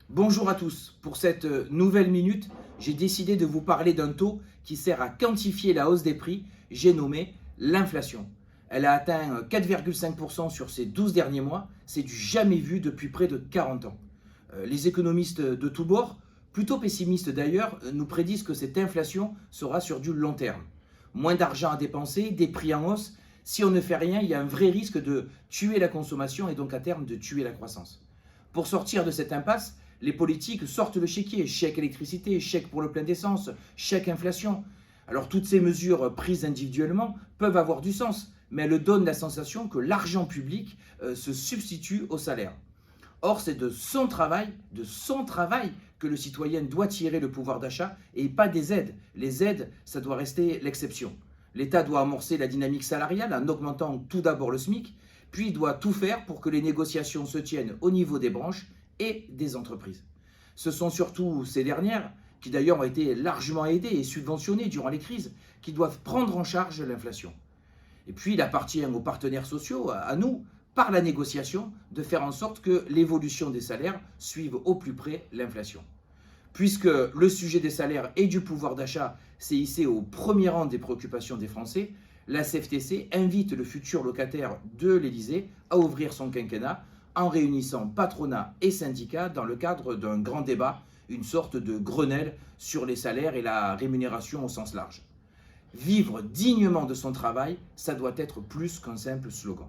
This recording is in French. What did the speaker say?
Bonjour à tous, pour cette nouvelle minute, j'ai décidé de vous parler d'un taux qui sert à quantifier la hausse des prix, j'ai nommé l'inflation. Elle a atteint 4,5% sur ces 12 derniers mois, c'est du jamais vu depuis près de 40 ans. Les économistes de tous bords, plutôt pessimistes d'ailleurs, nous prédisent que cette inflation sera sur du long terme. Moins d'argent à dépenser, des prix en hausse, si on ne fait rien, il y a un vrai risque de tuer la consommation et donc à terme de tuer la croissance. Pour sortir de cette impasse, les politiques sortent le chéquier, chèque électricité, chèque pour le plein d'essence, chèque inflation. Alors toutes ces mesures prises individuellement peuvent avoir du sens, mais elles donnent la sensation que l'argent public se substitue au salaire. Or, c'est de son travail que le citoyen doit tirer le pouvoir d'achat et pas des aides. Les aides, ça doit rester l'exception. L'État doit amorcer la dynamique salariale en augmentant tout d'abord le SMIC, puis il doit tout faire pour que les négociations se tiennent au niveau des branches et des entreprises. Ce sont surtout ces dernières, qui d'ailleurs ont été largement aidées et subventionnées durant les crises, qui doivent prendre en charge l'inflation. Et puis il appartient aux partenaires sociaux, à nous, par la négociation, de faire en sorte que l'évolution des salaires suive au plus près l'inflation. Puisque le sujet des salaires et du pouvoir d'achat s'est hissé au premier rang des préoccupations des Français, la CFTC invite le futur locataire de l'Élysée à ouvrir son quinquennat en réunissant patronat et syndicats dans le cadre d'un grand débat, une sorte de Grenelle sur les salaires et la rémunération au sens large. Vivre dignement de son travail, ça doit être plus qu'un simple slogan.